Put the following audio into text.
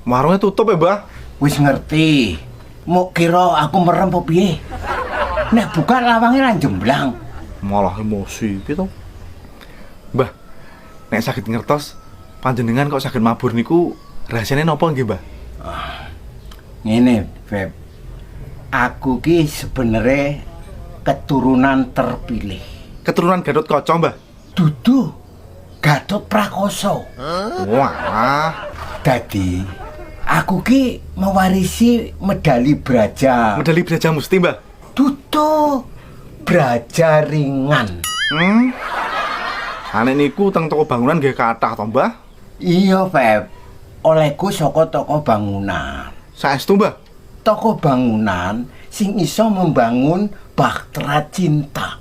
Warungnya tutup ya, Mbah? Wis ngerti. Mau kira aku merem apa piye? Nek buka lawangnya lan jemblang. Malah emosi gitu. Mbah, nek sakit ngertos, panjenengan kok sakit mabur niku rahasiane napa nggih, Mbah? Ngene, Beb. Aku ki sebenarnya keturunan terpilih. Keturunan Gatot Kaca, Mbah? Dudu Gatot Prakoso. Wah, Dadi aku ki mewarisi medali Braja. medali Braja Musti, Mbah? Dudu Braja ringan. Ane niku teng toko bangunan nggih kathah to, Mbah? Iya, Beb. Olehku saka toko bangunan. Saestu, Mbah? Toko bangunan sing iso membangun bahtera cinta.